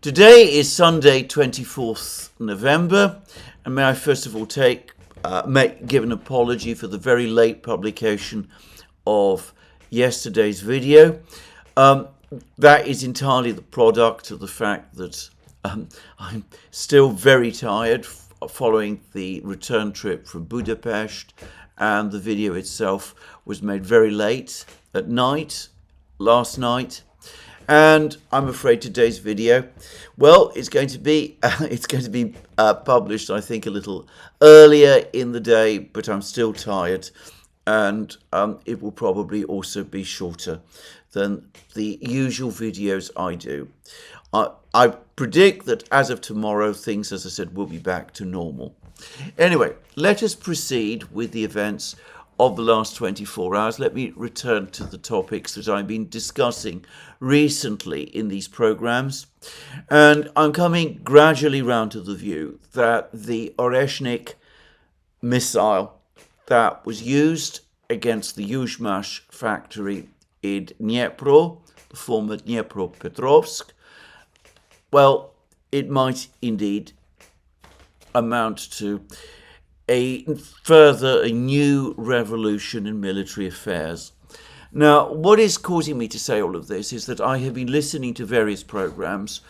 Today is Sunday, 24th November, and may I first of all give an apology for the very late publication of yesterday's video. That is entirely the product of the fact that I'm still very tired following the return trip from Budapest, and the video itself was made very late at night, last night. And I'm afraid today's video, well, it's going to be published, I think, a little earlier in the day, but I'm still tired, and it will probably also be shorter than the usual videos I do. I predict that as of tomorrow, things, as I said, will be back to normal. Anyway, let us proceed with the events of the last 24 hours. Let me return to the topics that I've been discussing recently in these programs. And I'm coming gradually round to the view that the Oreshnik missile that was used against the Yuzhmash factory in Dnipro, the former Dnipropetrovsk, well, it might indeed amount to a new revolution in military affairs. Now, what is causing me to say all of this is that I have been listening to various programs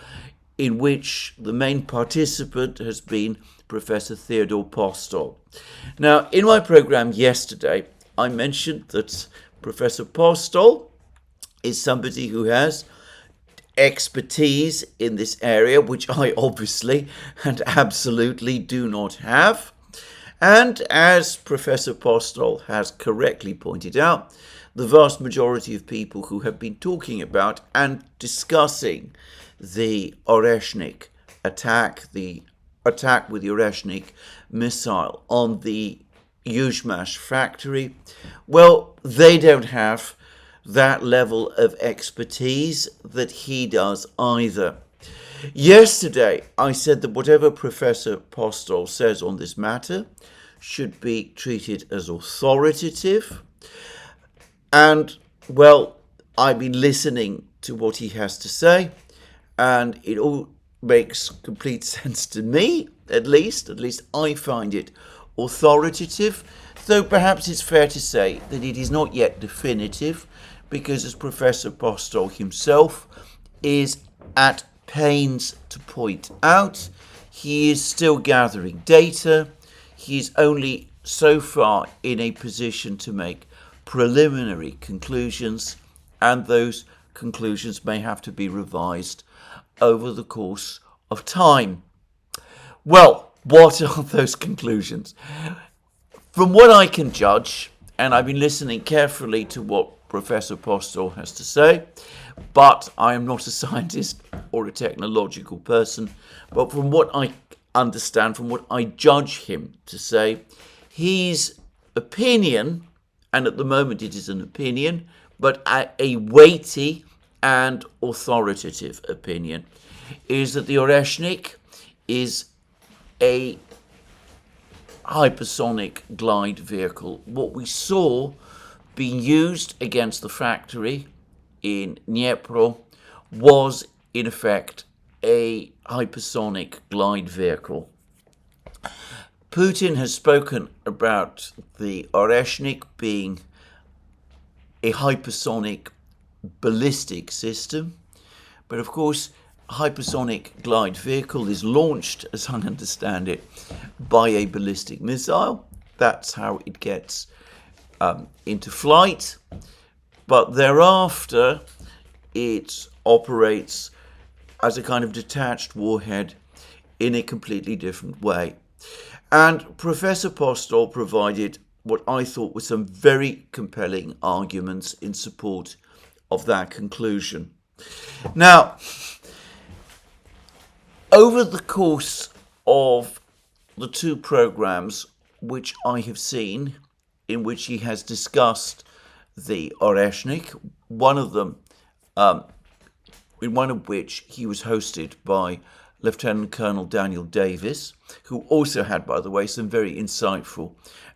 in which the main participant has been Professor Theodor Postol. Now, in my program yesterday, I mentioned that Professor Postol is somebody who has expertise in this area, which I obviously and absolutely do not have. And as Professor Postol has correctly pointed out, the vast majority of people who have been talking about and discussing the Oreshnik attack, the attack with the Oreshnik missile on the Yuzhmash factory, well, they don't have that level of expertise that he does either. Yesterday, I said that whatever Professor Postol says on this matter should be treated as authoritative. And, well, I've been listening to what he has to say, and it all makes complete sense to me, at least I find it authoritative, though perhaps it's fair to say that it is not yet definitive, because as Professor Postol himself is at pains to point out, he is still gathering data. He is only so far in a position to make preliminary conclusions, and those conclusions may have to be revised over the course of time. Well, what are those conclusions? From what I can judge, and I've been listening carefully to what Professor Postol has to say, but I am not a scientist or a technological person, but from what I understand, from what I judge him to say, his opinion, and at the moment it is an opinion, but a weighty and authoritative opinion, is that the Oreshnik is a hypersonic glide vehicle. What we saw being used against the factory in Dnipro was, in effect, a hypersonic glide vehicle. Putin has spoken about the Oreshnik being a hypersonic ballistic system, but of course, a hypersonic glide vehicle is launched, as I understand it, by a ballistic missile. That's how it gets into flight, but thereafter it operates as a kind of detached warhead in a completely different way. And Professor Postol provided what I thought were some very compelling arguments in support of that conclusion. Now, over the course of the two programs which I have seen, in which he has discussed the Oreshnik, one of them, in one of which he was hosted by Lieutenant Colonel Daniel Davis, who also had, by the way, some very insightful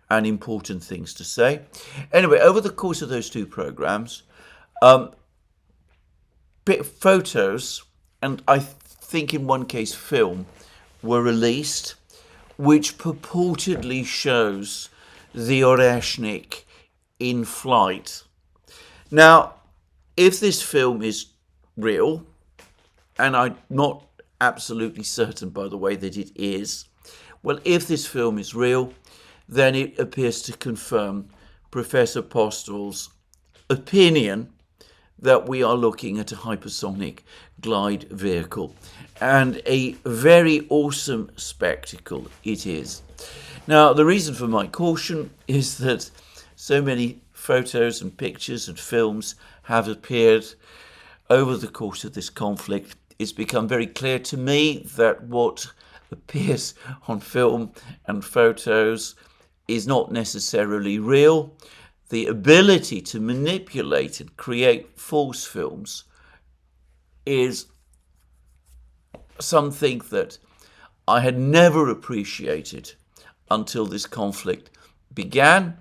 and important things to say. Anyway, over the course of those two programs, photos, and I think in one case film, were released, which purportedly shows the Oreshnik in flight. Now, if this film is real, and I'm not absolutely certain, by the way, that it is, well, if this film is real, then it appears to confirm Professor Postel's opinion that we are looking at a hypersonic glide vehicle, and a very awesome spectacle it is. Now, the reason for my caution is that so many photos and pictures and films have appeared over the course of this conflict. It's become very clear to me that what appears on film and photos is not necessarily real. The ability to manipulate and create false films is something that I had never appreciated until this conflict began.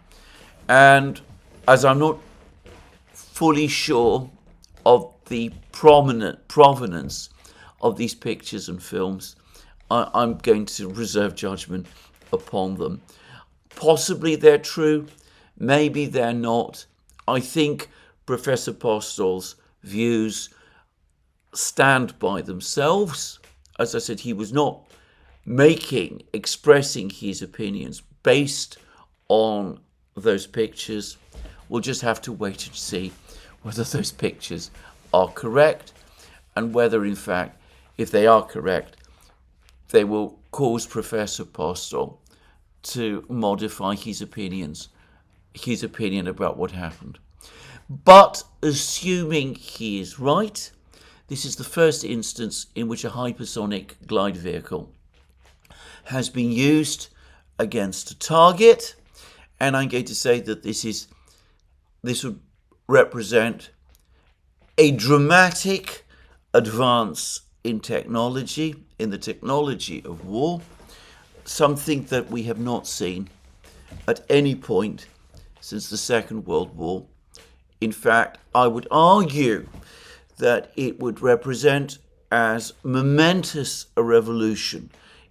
And as I'm not fully sure of the provenance of these pictures and films, I'm going to reserve judgment upon them. Possibly they're true, maybe they're not. I think Professor Postel's views stand by themselves. As I said, he was not expressing his opinions based on those pictures. We'll just have to wait and see whether those pictures are correct, and whether, in fact, if they are correct, they will cause Professor Postel to modify his opinion about what happened. But assuming he is right, this is the first instance in which a hypersonic glide vehicle has been used against a target, and I'm going to say that this would represent a dramatic advance in technology, in the technology of war, something that we have not seen at any point since the Second World War. In fact, I would argue that it would represent as momentous a revolution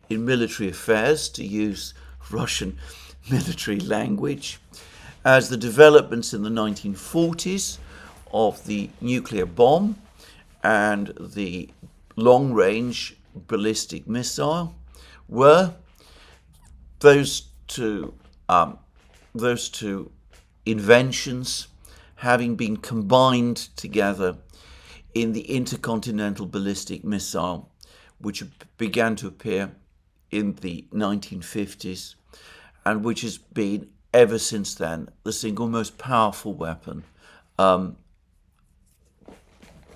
in military affairs, to use Russian military language, as the developments in the 1940s of the nuclear bomb and the long-range ballistic missile were. Those two inventions having been combined together in the intercontinental ballistic missile, which began to appear in the 1950s, and which has been ever since then the single most powerful weapon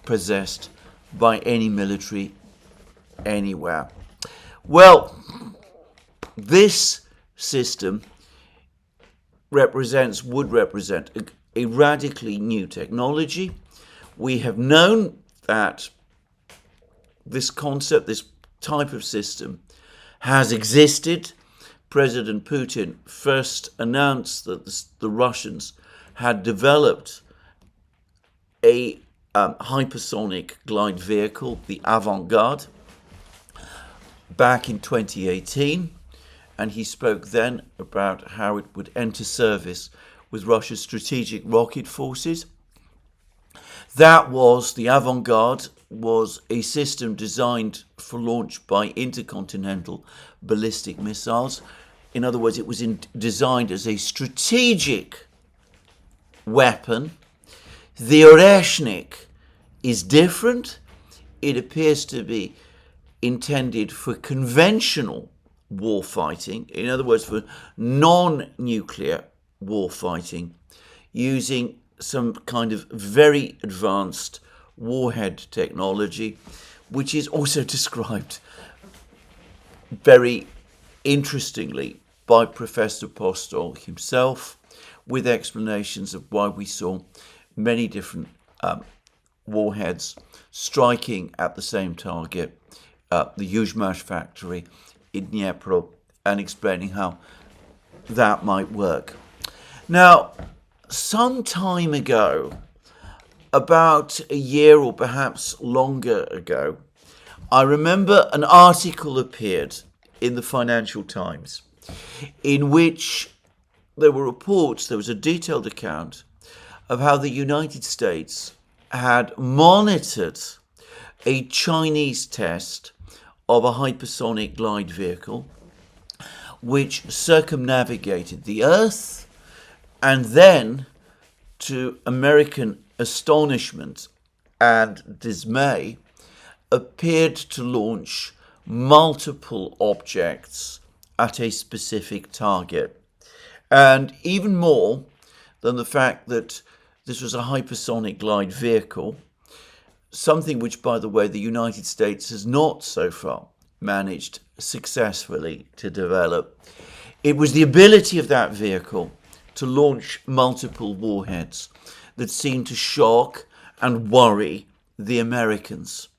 possessed by any military anywhere. Well, this system would represent a radically new technology. We have known that this concept, this type of system, has existed. President Putin first announced that the Russians had developed a hypersonic glide vehicle, the Avant-Garde, back in 2018, and he spoke then about how it would enter service with Russia's strategic rocket forces. The Avant-Garde was a system designed for launch by intercontinental ballistic missiles. In other words, it was designed as a strategic weapon. The Oreshnik is different. It appears to be intended for conventional warfighting, in other words, for non-nuclear warfighting, using some kind of very advanced warhead technology, which is also described very interestingly by Professor Postel himself, with explanations of why we saw many different warheads striking at the same target, the Yuzhmash factory in Dnipro, and explaining how that might work. Now, some time ago, about a year or perhaps longer ago, I remember an article appeared in the Financial Times in which there were reports, there was a detailed account of how the United States had monitored a Chinese test of a hypersonic glide vehicle which circumnavigated the Earth and then, to American astonishment and dismay, appeared to launch multiple objects at a specific target. And even more than the fact that this was a hypersonic glide vehicle, something which, by the way, the United States has not so far managed successfully to develop, it was the ability of that vehicle to launch multiple warheads that seemed to shock and worry the Americans.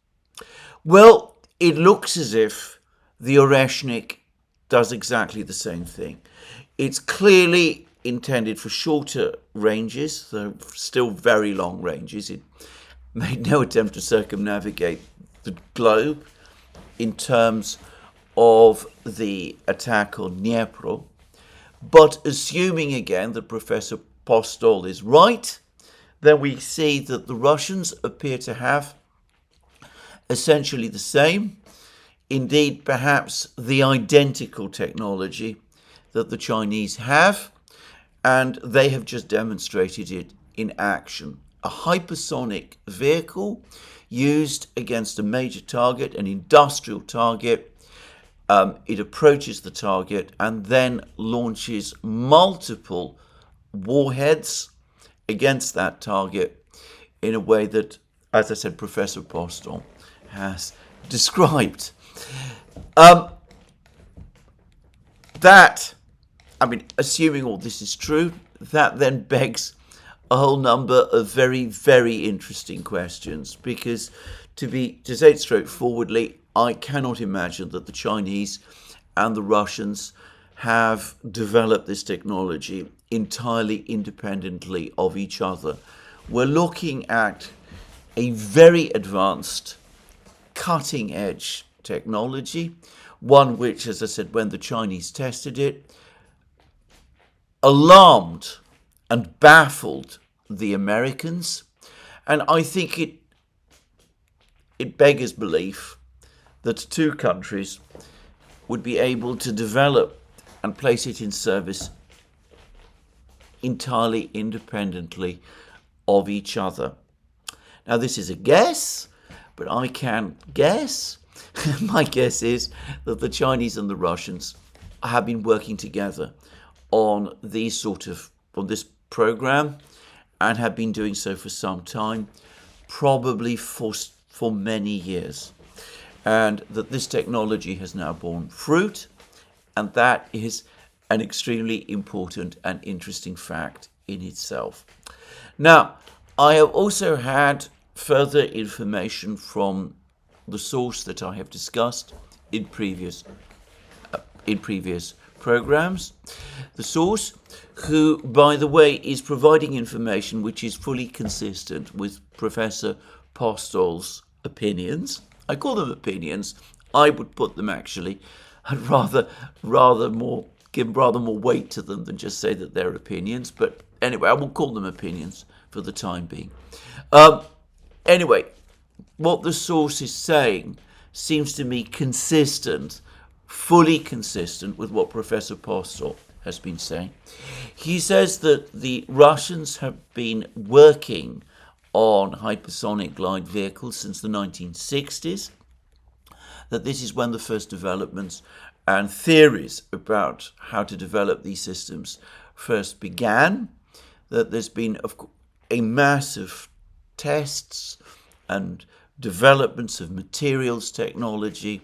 Well, it looks as if the Oreshnik does exactly the same thing. It's clearly intended for shorter ranges, though still very long ranges. It made no attempt to circumnavigate the globe in terms of the attack on Dnipro. But assuming again that Professor Postol is right, then we see that the Russians appear to have essentially the same, indeed perhaps the identical technology that the Chinese have, and they have just demonstrated it in action. A hypersonic vehicle used against a major target, an industrial target. It approaches the target and then launches multiple warheads against that target in a way that, as I said, Professor Postol has described. Assuming all this is true, that then begs a whole number of very, very interesting questions, because to say it straightforwardly, I cannot imagine that the Chinese and the Russians have developed this technology entirely independently of each other. We're looking at a very advanced, cutting-edge technology, one which, as I said, when the Chinese tested it, alarmed and baffled the Americans. And I think it beggars belief that two countries would be able to develop and place it in service entirely independently of each other. Now, this is a guess, but I can guess. My guess is that the Chinese and the Russians have been working together on this program and have been doing so for some time, probably for many years. And that this technology has now borne fruit, and that is an extremely important and interesting fact in itself. Now, I have also had further information from the source that I have discussed in previous programs. The source, who, by the way, is providing information which is fully consistent with Professor Postol's opinions. I call them opinions. I would put them actually, I'd give rather more weight to them than just say that they're opinions. But anyway, I will call them opinions for the time being. Anyway, what the source is saying seems to me consistent, fully consistent with what Professor Postol has been saying. He says that the Russians have been working on hypersonic glide vehicles since the 1960s, that this is when the first developments and theories about how to develop these systems first began, that there's been a massive tests and developments of materials technology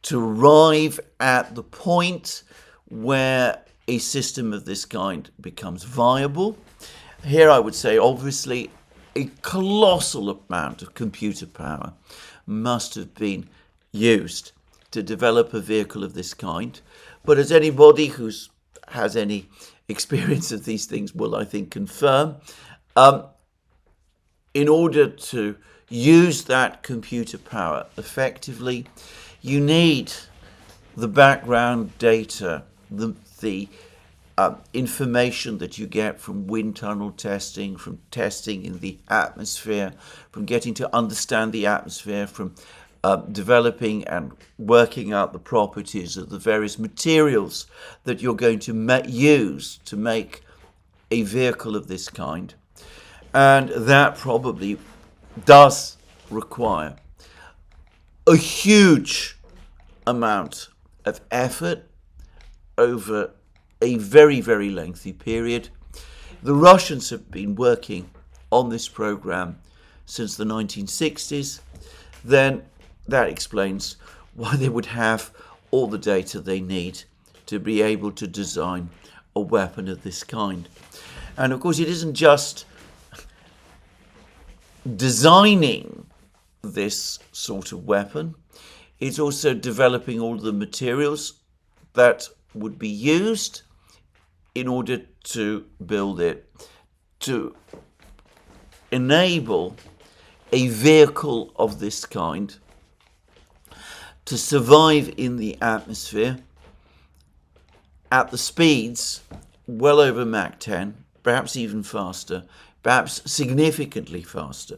to arrive at the point where a system of this kind becomes viable. Here I would say, obviously, a colossal amount of computer power must have been used to develop a vehicle of this kind. But as anybody who has any experience of these things will, I think, confirm, in order to use that computer power effectively, you need the background data, the information that you get from wind tunnel testing, from testing in the atmosphere, from getting to understand the atmosphere, from developing and working out the properties of the various materials that you're going to use to make a vehicle of this kind. And that probably does require a huge amount of effort over a very, very lengthy period. The Russians have been working on this program since the 1960s. Then that explains why they would have all the data they need to be able to design a weapon of this kind. And of course, it isn't just designing this sort of weapon, it's also developing all the materials that would be used in order to build it, to enable a vehicle of this kind to survive in the atmosphere at the speeds well over Mach 10, perhaps even faster, perhaps significantly faster,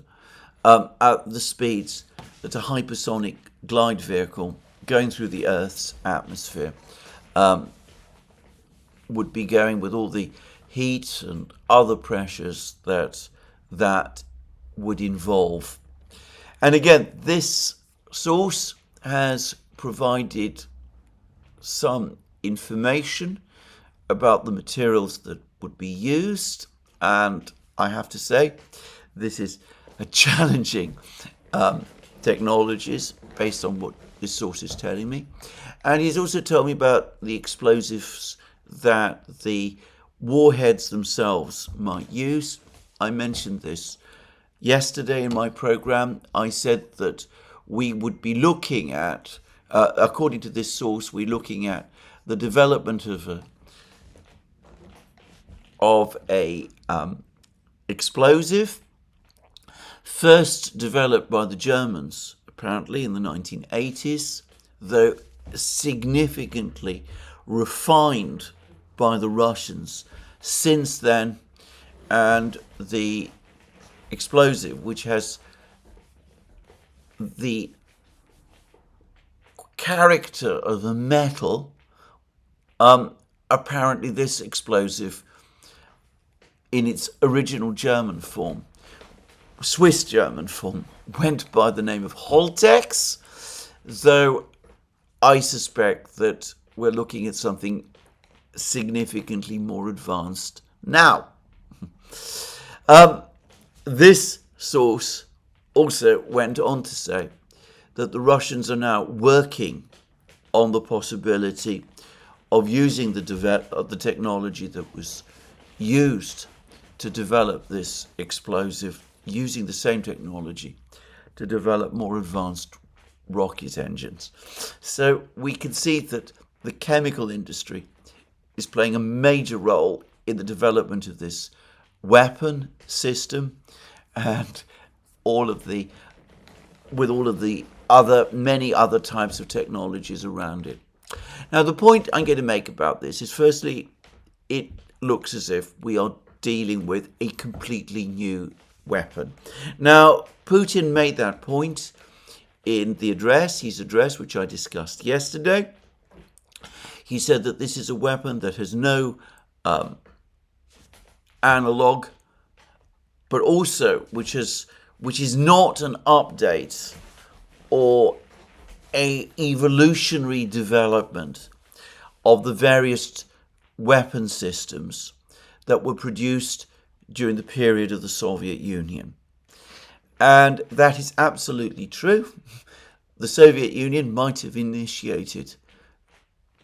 at the speeds that a hypersonic glide vehicle going through the Earth's atmosphere would be going, with all the heat and other pressures that would involve. And again, this source has provided some information about the materials that would be used, and I have to say this is a challenging technologies based on what this source is telling me. And he's also told me about the explosives that the warheads themselves might use. I mentioned this yesterday in my program. I said that we would be looking at, according to this source, we're looking at the development of a explosive, first developed by the Germans, apparently in the 1980s, though significantly refined by the Russians since then, and the explosive, which has the character of a metal, apparently this explosive in its original German form, Swiss German form, went by the name of Holtex, though I suspect that we're looking at something significantly more advanced now. This source also went on to say that the Russians are now working on the possibility of using the technology that was used to develop this explosive, using the same technology to develop more advanced rocket engines. So we can see that the chemical industry is playing a major role in the development of this weapon system, and with all of the many other types of technologies around it. Now, the point I'm going to make about this is, firstly, it looks as if we are dealing with a completely new weapon. Now, Putin made that point in his address, which I discussed yesterday. He said that this is a weapon that has no analog, but also which is not an update or a evolutionary development of the various weapon systems that were produced during the period of the Soviet Union. And that is absolutely true. The Soviet Union might have initiated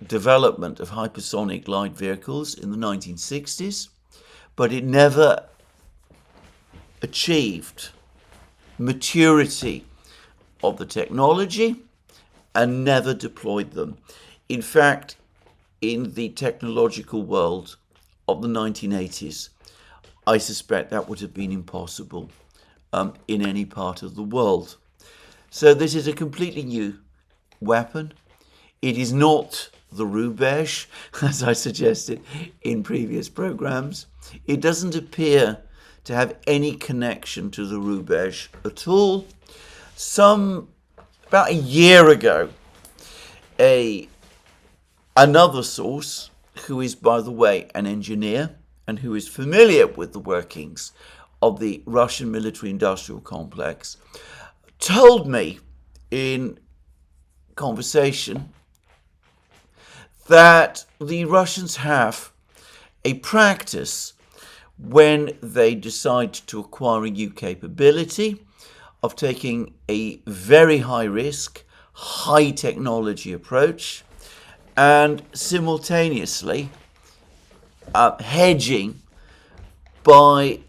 development of hypersonic glide vehicles in the 1960s, but it never achieved maturity of the technology and never deployed them. In fact, in the technological world of the 1980s, I suspect that would have been impossible in any part of the world. So this is a completely new weapon. It is not the Rubesh, as I suggested in previous programs. It doesn't appear to have any connection to the Rubesh at all. About a year ago, another source, who is, by the way, an engineer and who is familiar with the workings of the Russian military-industrial complex, told me in conversation that the Russians have a practice when they decide to acquire a new capability of taking a very high risk, high technology approach and simultaneously hedging by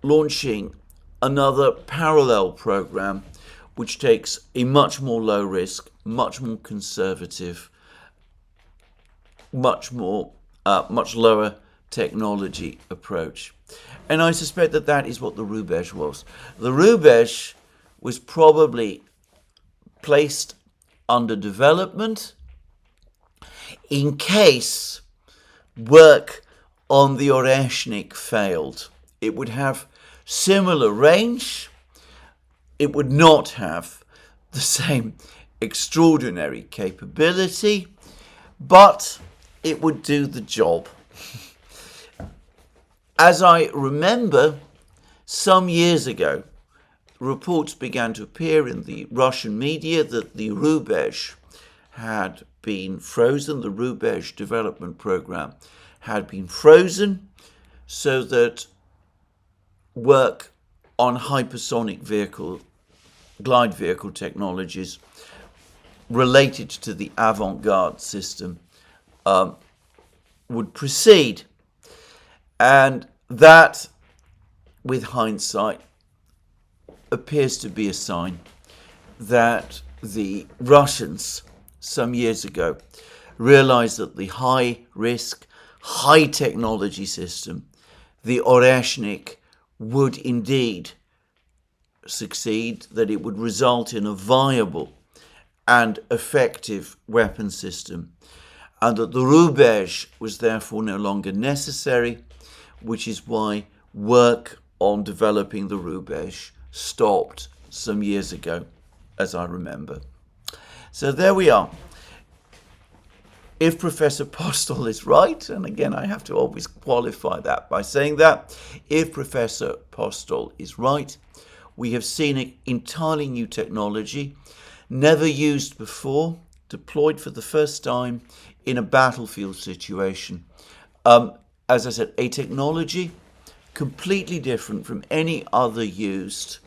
launching another parallel program which takes a much more low risk, much more conservative, much lower technology approach. And I suspect that that is what the Rubesh was. The Rubesh was probably placed under development in case work on the Oreshnik failed. It would have similar range. It would not have the same extraordinary capability, but it would do the job. As I remember, some years ago, reports began to appear in the Russian media that the Rubesh had been frozen, the Rubesh development program had been frozen, so that work on hypersonic glide vehicle technologies related to the avant-garde system would proceed. And that, with hindsight, appears to be a sign that the Russians, some years ago, realized that the high-risk, high-technology system, the Oreshnik, would indeed succeed, that it would result in a viable and effective weapon system, and that the Rubesh was therefore no longer necessary, which is why work on developing the Rubesh stopped some years ago, as I remember. So there we are. If Professor Postel is right, and again I have to always qualify that by saying that, if Professor Postel is right, we have seen an entirely new technology, never used before, deployed for the first time in a battlefield situation. As I said, a technology completely different from any other used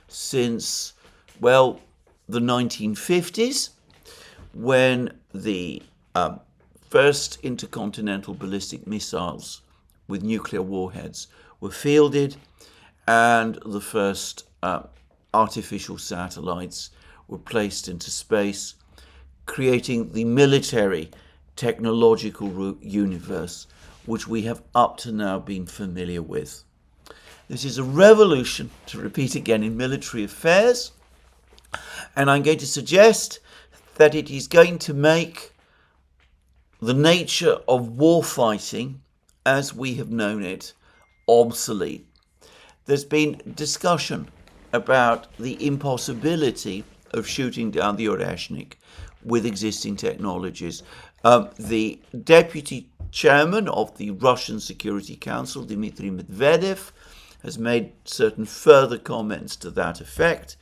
since, well, the 1950s, when the first intercontinental ballistic missiles with nuclear warheads were fielded, and the first artificial satellites were placed into space, creating the military technological universe which we have up to now been familiar with. This is a revolution, to repeat again, in military affairs, and I'm going to suggest that it is going to make the nature of warfighting, as we have known it, obsolete. There's been discussion about the impossibility of shooting down the Oreshnik with existing technologies. The deputy chairman of the Russian Security Council, Dmitry Medvedev, has made certain further comments to that effect,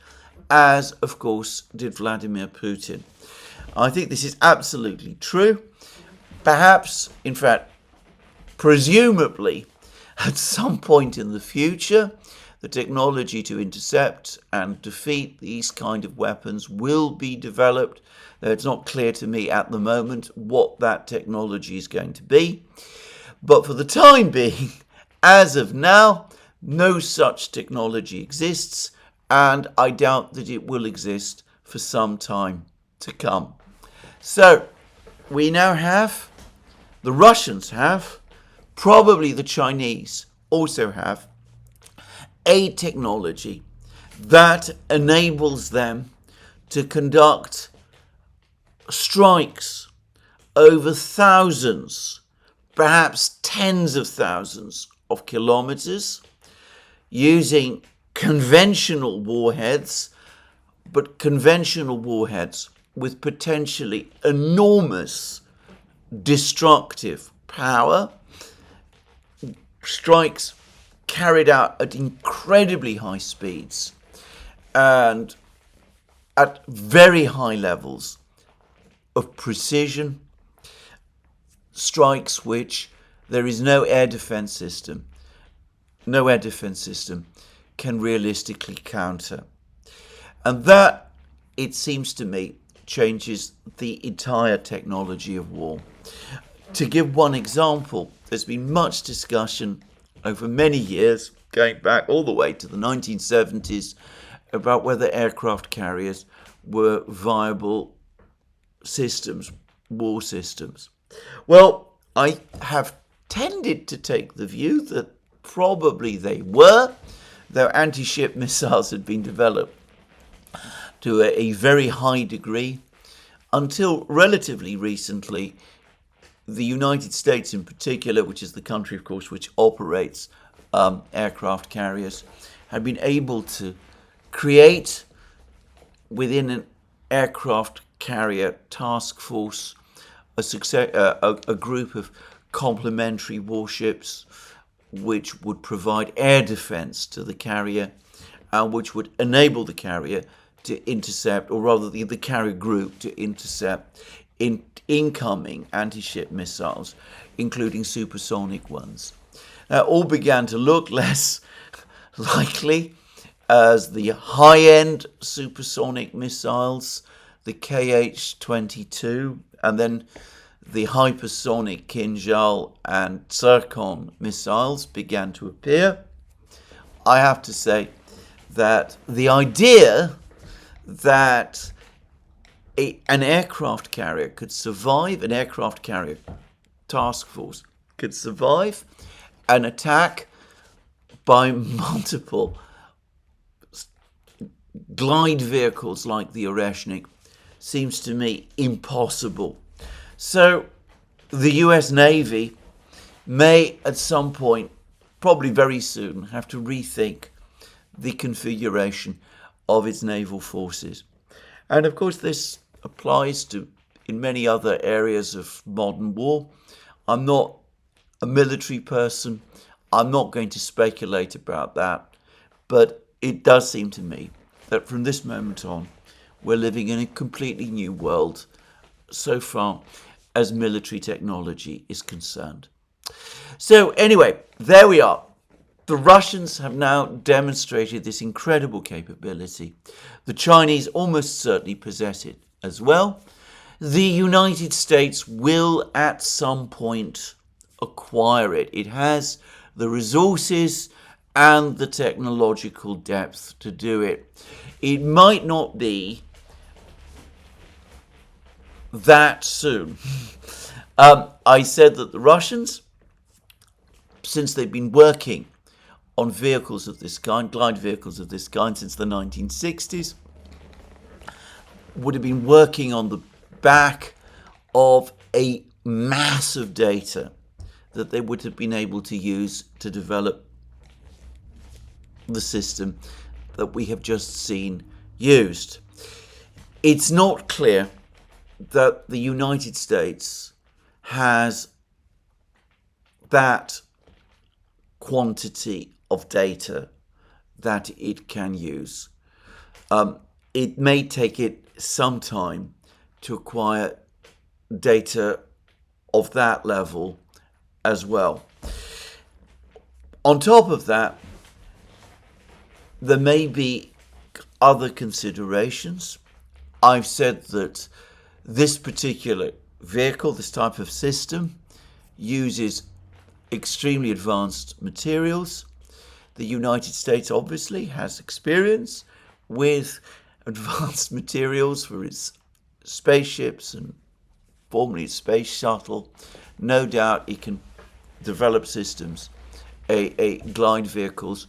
as, of course, did Vladimir Putin. I think this is absolutely true. Perhaps, in fact, presumably, at some point in the future, the technology to intercept and defeat these kind of weapons will be developed. Though it's not clear to me at the moment what that technology is going to be. But for the time being, as of now, no such technology exists, and I doubt that it will exist for some time to come. So, we now have, the Russians have, probably the Chinese also have, a technology that enables them to conduct strikes over thousands, perhaps tens of thousands of kilometers, using conventional warheads, but conventional warheads with potentially enormous destructive power, strikes carried out at incredibly high speeds and at very high levels of precision, strikes which there is no air defense system can realistically counter. And that, it seems to me, changes the entire technology of war. To give one example, there's been much discussion over many years, going back all the way to the 1970s, about whether aircraft carriers were viable systems, war systems. Well, I have tended to take the view that probably they were, though anti-ship missiles had been developed to a very high degree. Until relatively recently, the United States in particular, which is the country, of course, which operates aircraft carriers, had been able to create within an aircraft carrier task force a group of complementary warships which would provide air defense to the carrier and which would enable the carrier to intercept, or rather the carrier group to intercept incoming anti-ship missiles, including supersonic ones. Now, all began to look less likely as the high-end supersonic missiles, the KH-22, and then the hypersonic Kinjal and Zircon missiles began to appear. I have to say that the idea that an aircraft carrier could survive, an aircraft carrier task force could survive an attack by multiple glide vehicles like the Oreshnik seems to me impossible. So the US Navy may at some point, probably very soon, have to rethink the configuration of its naval forces. And of course this applies to in many other areas of modern war. I'm not a military person. I'm not going to speculate about that. But it does seem to me that from this moment on, we're living in a completely new world so far as military technology is concerned. So anyway, there we are. The Russians have now demonstrated this incredible capability. The Chinese almost certainly possess it as well. The United States will at some point acquire it. It has the resources and the technological depth to do it. It might not be that soon. I said that the Russians, since they've been working on vehicles of this kind, glide vehicles of this kind, since the 1960s, would have been working on the back of a mass of data that they would have been able to use to develop the system that we have just seen used. It's not clear that the United States has that quantity of data that it can use. It may take it some time to acquire data of that level as well. On top of that, there may be other considerations. I've said that this particular vehicle, this type of system, uses extremely advanced materials. The United States obviously has experience with advanced materials for its spaceships and formerly its space shuttle. No doubt it can develop systems, glide vehicles,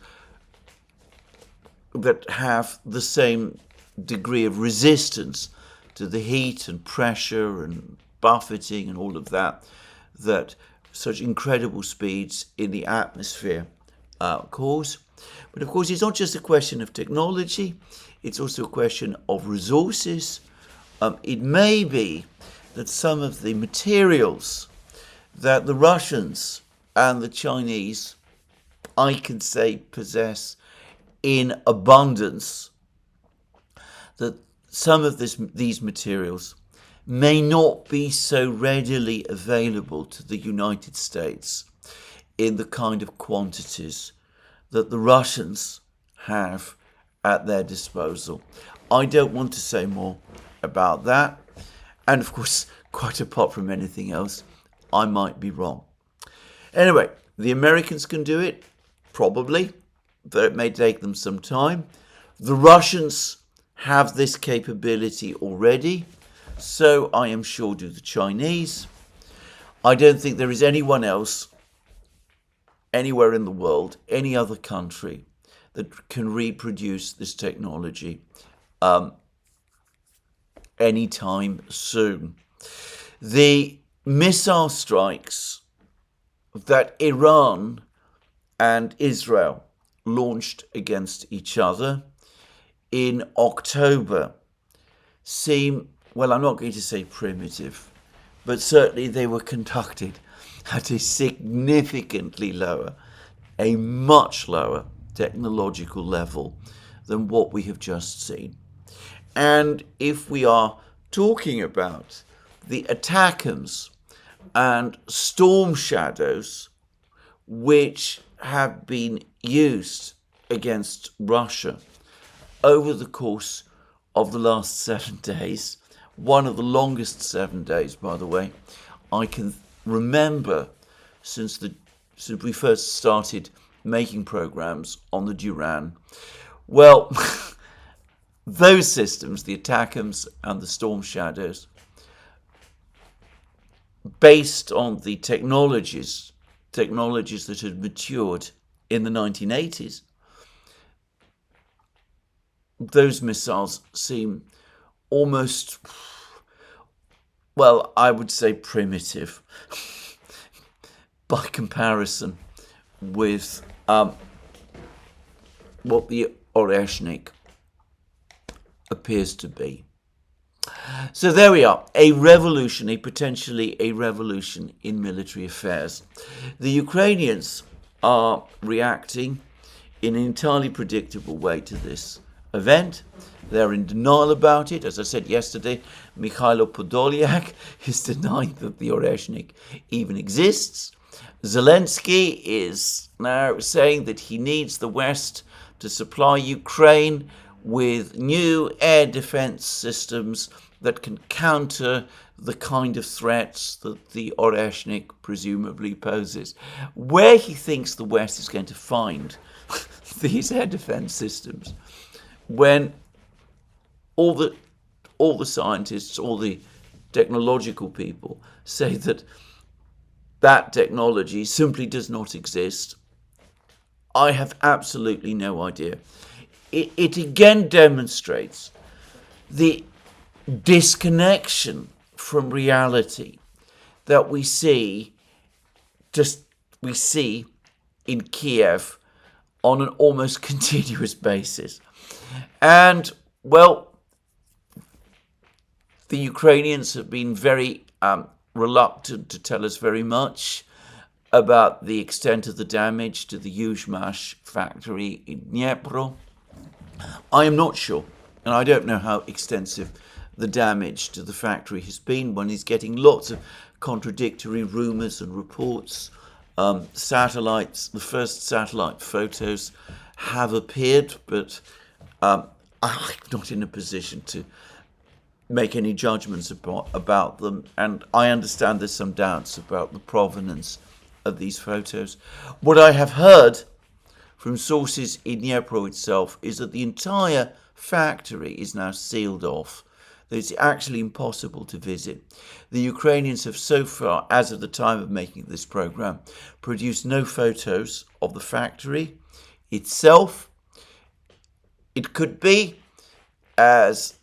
that have the same degree of resistance to the heat and pressure and buffeting and all of that, that such incredible speeds in the atmosphere cause. But of course, it's not just a question of technology, it's also a question of resources. It may be that some of the materials that the Russians and the Chinese, I can say, possess in abundance, that some of these materials may not be so readily available to the United States in the kind of quantities that the Russians have at their disposal. I don't want to say more about that. And of course, quite apart from anything else, I might be wrong. Anyway, the Americans can do it, probably, though it may take them some time. The Russians have this capability already, so I am sure do the Chinese. I don't think there is anyone else, anywhere in the world, any other country, that can reproduce this technology anytime soon. The missile strikes that Iran and Israel launched against each other in October seem, well, I'm not going to say primitive, but certainly they were conducted at a significantly lower, a much lower technological level than what we have just seen. And if we are talking about the ATACMS and storm shadows which have been used against Russia over the course of the last 7 days, one of the longest 7 days, by the way, I can remember since we first started making programs on the Duran. Well, those systems, the ATACMS and the storm shadows, based on the technologies that had matured in the 1980s, those missiles seem almost, well, I would say primitive by comparison with what the Oreshnik appears to be. So there we are, potentially a revolution in military affairs. The Ukrainians are reacting in an entirely predictable way to this event. They're in denial about it. As I said yesterday, Mikhailo Podolyak is denying that the Oreshnik even exists. Zelensky is now saying that he needs the West to supply Ukraine with new air defense systems that can counter the kind of threats that the Oreshnik presumably poses. Where he thinks the West is going to find these air defense systems, when all the scientists, all the technological people say that technology simply does not exist, I have absolutely no idea. It again demonstrates the disconnection from reality that we see in Kiev on an almost continuous basis. And, well, the Ukrainians have been very reluctant to tell us very much about the extent of the damage to the Yuzhmash factory in Dnipro. I am not sure, and I don't know how extensive the damage to the factory has been. One is getting lots of contradictory rumours and reports. Satellites, the first satellite photos have appeared, but I'm not in a position to make any judgments about them, and I understand there's some doubts about the provenance of these photos. What I have heard from sources in Dnipro itself is that the entire factory is now sealed off, that it's actually impossible to visit. The Ukrainians have so far, as of the time of making this program, produced no photos of the factory itself. It could be, as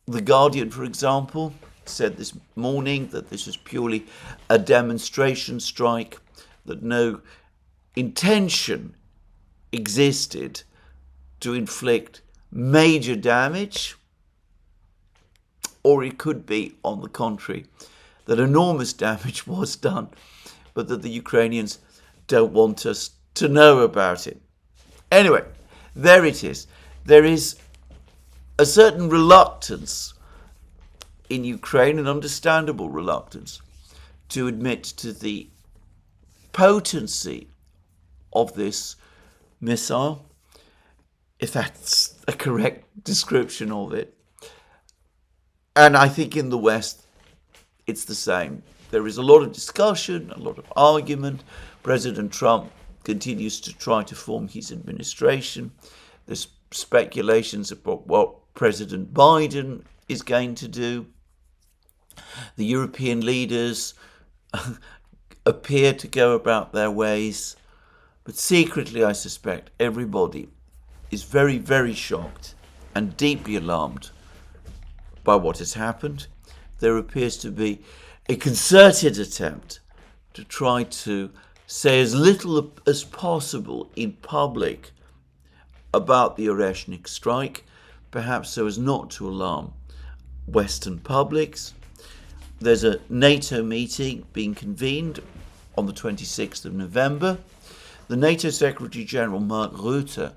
The Guardian, for example, said this morning, that this is purely a demonstration strike, that no intention existed to inflict major damage. Or it could be, on the contrary, that enormous damage was done, but that the Ukrainians don't want us to know about it. Anyway, there it is. There is a certain reluctance in Ukraine, an understandable reluctance, to admit to the potency of this missile, if that's a correct description of it. And I think in the West, it's the same. There is a lot of discussion, a lot of argument. President Trump continues to try to form his administration. There's speculations about what President Biden is going to do. The European leaders appear to go about their ways. But secretly, I suspect, everybody is very, very shocked and deeply alarmed by what has happened. There appears to be a concerted attempt to try to say as little as possible in public about the Oreshnik strike, perhaps so as not to alarm Western publics. There's a NATO meeting being convened on the 26th of November. The NATO Secretary General Mark Rutte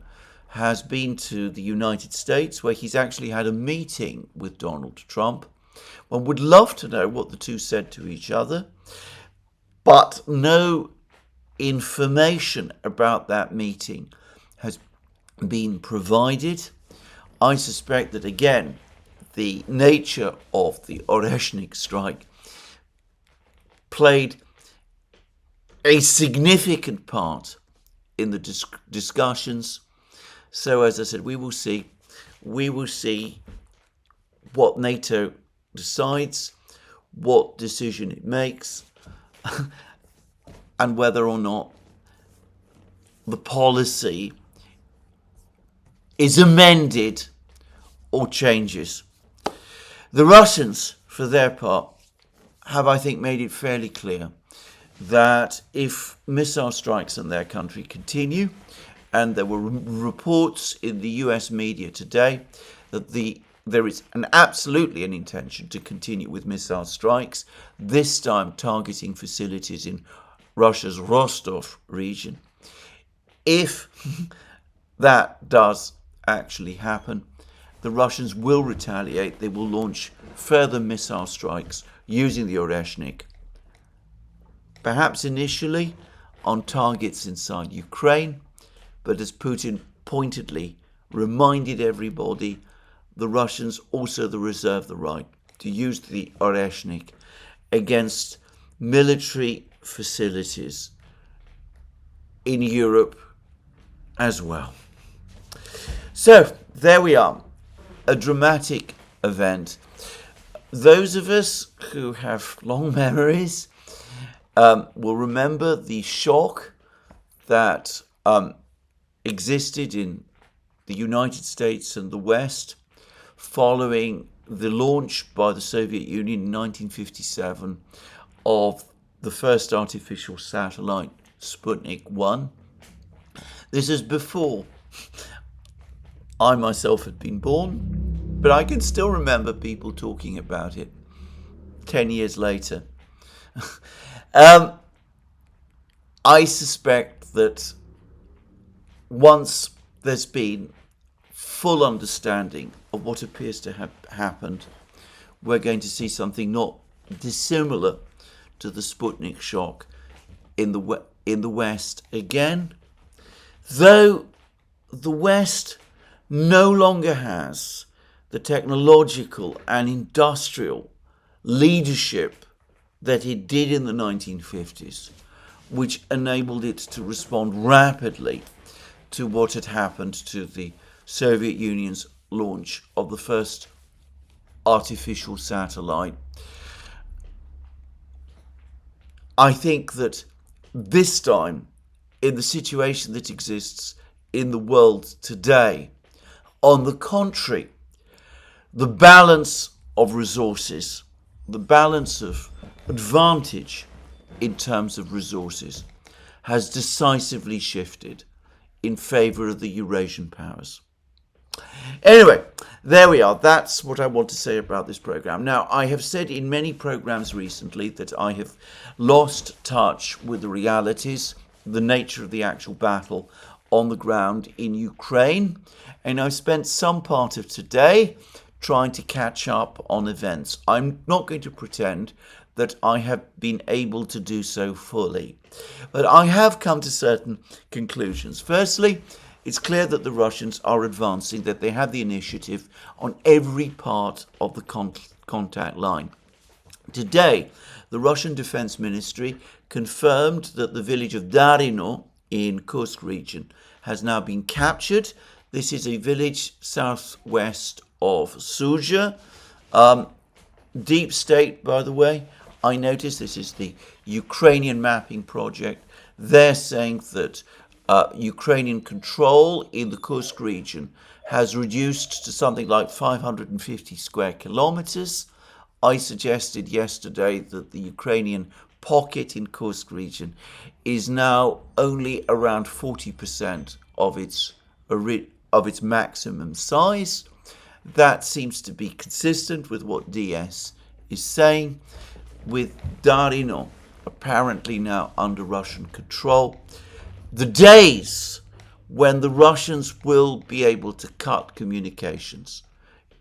has been to the United States, where he's actually had a meeting with Donald Trump. One would love to know what the two said to each other, but no information about that meeting has been provided. I suspect that, again, the nature of the Oreshnik strike played a significant part in the discussions. So, as I said, we will see what NATO decides, what decision it makes, and whether or not the policy is amended or changes. The Russians, for their part, have, I think, made it fairly clear that if missile strikes on their country continue, and there were reports in the US media today that there is absolutely an intention to continue with missile strikes, this time targeting facilities in Russia's Rostov region. If that does actually happen, the Russians will retaliate. They will launch further missile strikes using the Oreshnik, perhaps initially on targets inside Ukraine, but as Putin pointedly reminded everybody, the Russians also reserve the right to use the Oreshnik against military facilities in Europe as well. So there we are, a dramatic event. Those of us who have long memories will remember the shock that existed in the United States and the West following the launch by the Soviet Union in 1957 of the first artificial satellite, Sputnik 1. This is before I myself had been born, but I can still remember people talking about it 10 years later. I suspect that once there's been full understanding of what appears to have happened, we're going to see something not dissimilar to the Sputnik shock in the West again, though the West no longer has the technological and industrial leadership that it did in the 1950s, which enabled it to respond rapidly to what had happened to the Soviet Union's launch of the first artificial satellite. I think that this time, in the situation that exists in the world today, On the contrary, the balance of resources, the balance of advantage in terms of resources has decisively shifted in favor of the Eurasian powers. Anyway, there we are. That's what I want to say about this program. Now, I have said in many programs recently that I have lost touch with the realities, the nature of the actual battle on the ground in Ukraine, and I've spent some part of today trying to catch up on events. I'm not going to pretend that I have been able to do so fully, but I have come to certain conclusions. Firstly, it's clear that the Russians are advancing, that they have the initiative on every part of the contact line. Today, the Russian Defense Ministry confirmed that the village of Darino in Kursk region has now been captured. This is a village southwest of Sudzha. Deep state, by the way. I noticed this is the Ukrainian mapping project. They're saying that Ukrainian control in the Kursk region has reduced to something like 550 square kilometers. I suggested yesterday that the Ukrainian pocket in Kursk region is now only around 40% of its maximum size. That seems to be consistent with what DS is saying, with Darino apparently now under Russian control. The days when the Russians will be able to cut communications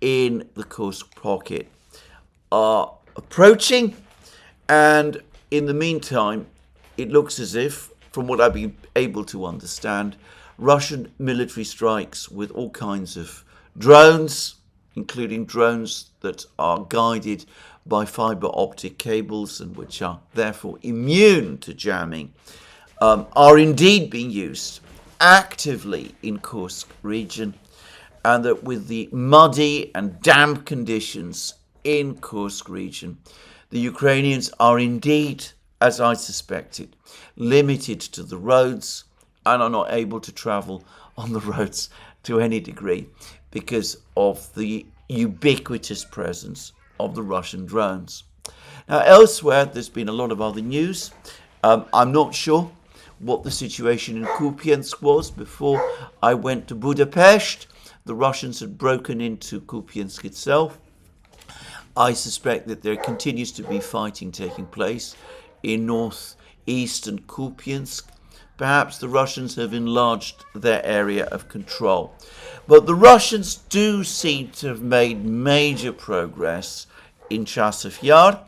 in the Kursk pocket are approaching, and in the meantime, it looks as if, from what I've been able to understand, Russian military strikes with all kinds of drones, including drones that are guided by fiber optic cables and which are therefore immune to jamming, are indeed being used actively in Kursk region, and that with the muddy and damp conditions in Kursk region, the Ukrainians are indeed, as I suspected, limited to the roads and are not able to travel on the roads to any degree because of the ubiquitous presence of the Russian drones. Now, elsewhere, there's been a lot of other news. I'm not sure what the situation in Kupiansk was before I went to Budapest. The Russians had broken into Kupiansk itself. I suspect that there continues to be fighting taking place in northeastern Kupiansk. Perhaps the Russians have enlarged their area of control. But the Russians do seem to have made major progress in Chasiv Yar.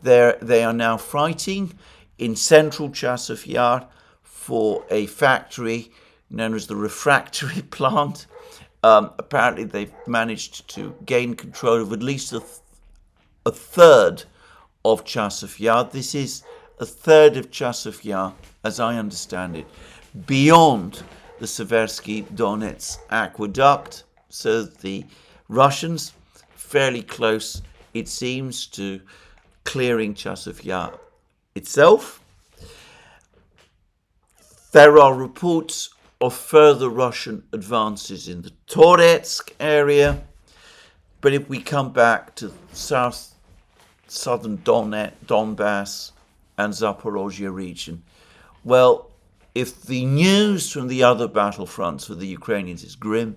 They are now fighting in central Chasiv Yar for a factory known as the refractory plant. Apparently they've managed to gain control of at least a third of Chasiv Yar. This is a third of Chasiv Yar, as I understand it, beyond the Seversky Donets aqueduct. So the Russians, fairly close, it seems, to clearing Chasiv Yar itself. There are reports of further Russian advances in the Toretsk area. But if we come back to southern Donbass and Zaporozhye region, well, if the news from the other battlefronts for the Ukrainians is grim,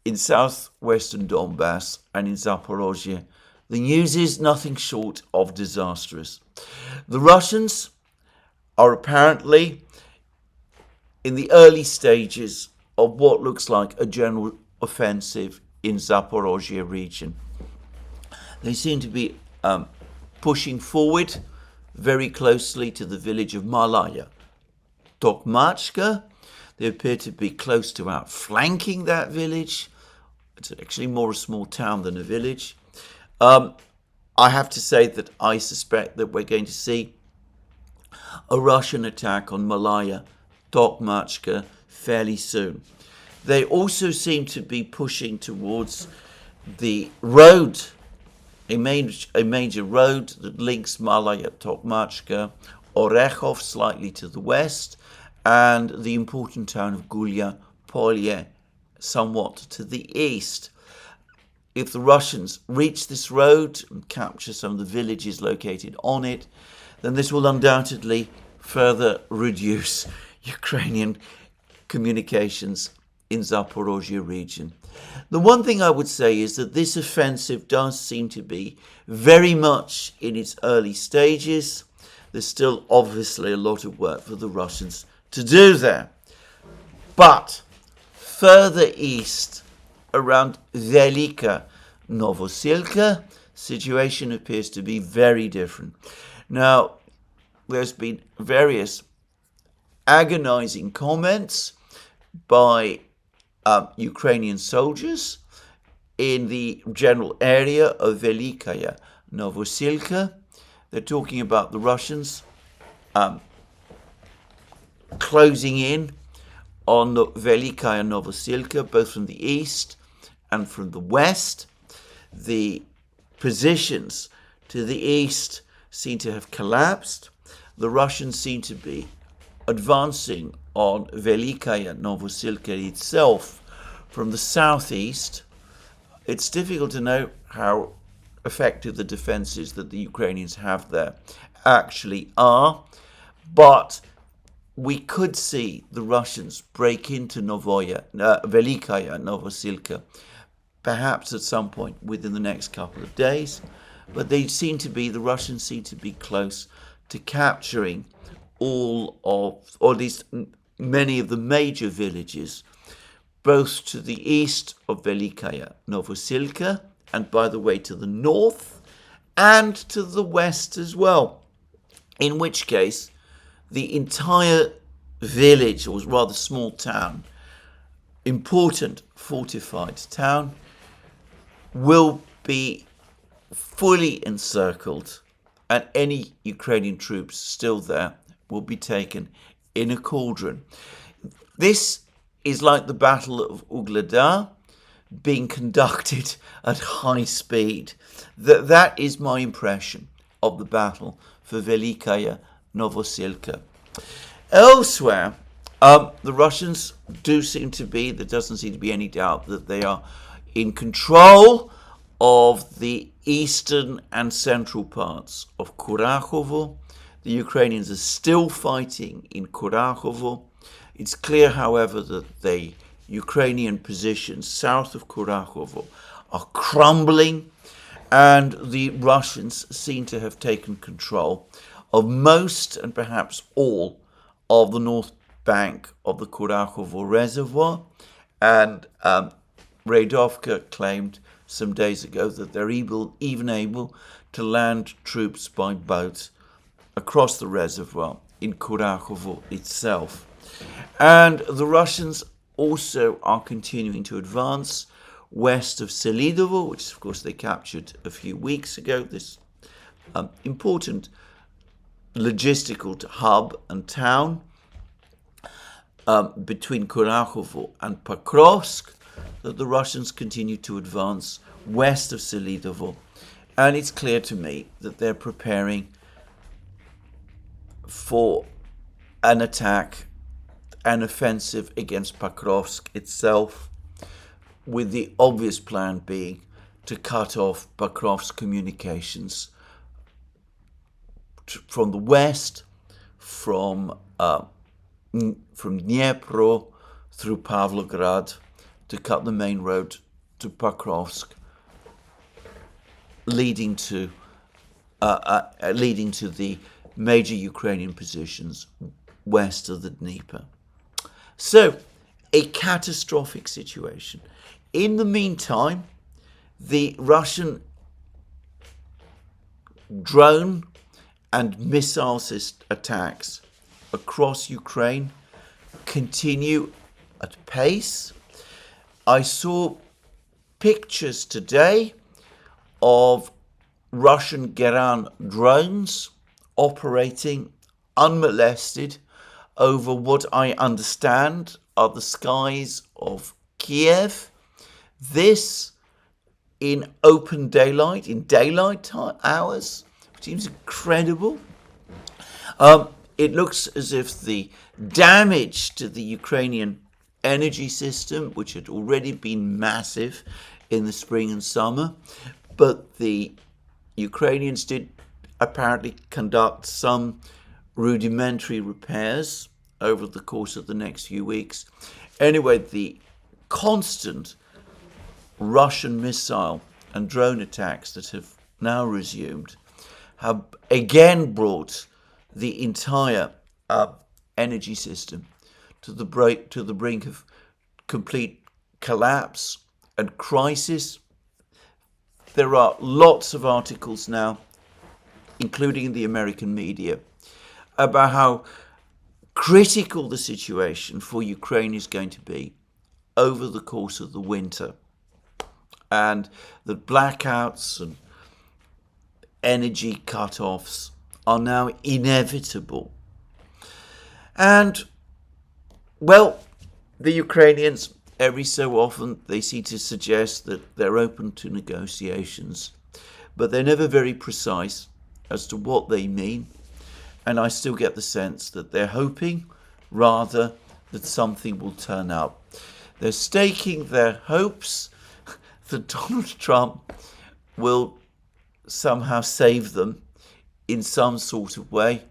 in southwestern Donbass and in Zaporozhye, the news is nothing short of disastrous. The Russians are apparently in the early stages of what looks like a general offensive in Zaporozhye region. They seem to be pushing forward very closely to the village of Malaya Tokmachka. They appear to be close to outflanking that village. It's actually more a small town than a village. I have to say that I suspect that we're going to see a Russian attack on Malaya Tokmachka fairly soon. They also seem to be pushing towards the road, a major road that links Malaya Tokmachka, Orechov slightly to the west, and the important town of Gulya Polye somewhat to the east. If the Russians reach this road and capture some of the villages located on it, then this will undoubtedly further reduce Ukrainian communications in Zaporozhye region. The one thing I would say is that this offensive does seem to be very much in its early stages. There's still obviously a lot of work for the Russians to do there. But further east, around Velika Novosilka, situation appears to be very different. Now, there's been various agonizing comments by Ukrainian soldiers in the general area of Velikaya Novosilka. They're talking about the Russians closing in on the Velikaya Novosilka, both from the east and from the west. The positions to the east seem to have collapsed. The Russians seem to be advancing on Velikaya Novosilka itself from the southeast. It's difficult to know how effective the defenses that the Ukrainians have there actually are, but we could see the Russians break into Velikaya Novosilka perhaps at some point within the next couple of days, but the Russians seem to be close to capturing all of, or at least many of the major villages, both to the east of Velikaya Novosilka, and by the way to the north, and to the west as well, in which case the entire village, or rather small town, important fortified town, will be fully encircled, and any Ukrainian troops still there will be taken in a cauldron. This is like the Battle of Ugleda being conducted at high speed. That is my impression of the battle for Velikaya Novosilka. Elsewhere, the Russians there doesn't seem to be any doubt that they are in control of the eastern and central parts of Kurakhovo. The Ukrainians are still fighting in Kurakhovo. It's clear, however, that the Ukrainian positions south of Kurakhovo are crumbling, and the Russians seem to have taken control of most and perhaps all of the north bank of the Kurakhovo reservoir. And Radovka claimed some days ago that they're even able to land troops by boat across the reservoir in Kurakhovo itself. And the Russians also are continuing to advance west of Selidovo, which of course they captured a few weeks ago, this important logistical hub and town between Kurakhovo and Pokrovsk, that the Russians continue to advance west of Selidovo. And it's clear to me that they're preparing for an attack, an offensive against Pokrovsk itself, with the obvious plan being to cut off Pokrovsk communications from the west, from Dnipro through Pavlograd, to cut the main road to Pokrovsk, leading to the major Ukrainian positions west of the Dnieper. So, a catastrophic situation. In the meantime, the Russian drone and missile attacks across Ukraine continue at pace. I saw pictures today of Russian Geran drones operating unmolested over what I understand are the skies of Kiev. This in open daylight, in daylight hours, which seems incredible. It looks as if the damage to the Ukrainian energy system, which had already been massive in the spring and summer, but the Ukrainians did apparently conduct some rudimentary repairs over the course of the next few weeks. Anyway, the constant Russian missile and drone attacks that have now resumed have again brought the entire energy system to the brink of complete collapse and crisis. There are lots of articles now, including in the American media, about how critical the situation for Ukraine is going to be over the course of the winter, and that blackouts and energy cut-offs are now inevitable. And, well, the Ukrainians, every so often, they seem to suggest that they're open to negotiations, but they're never very precise as to what they mean. And I still get the sense that they're hoping, rather, that something will turn up. They're staking their hopes that Donald Trump will somehow save them in some sort of way,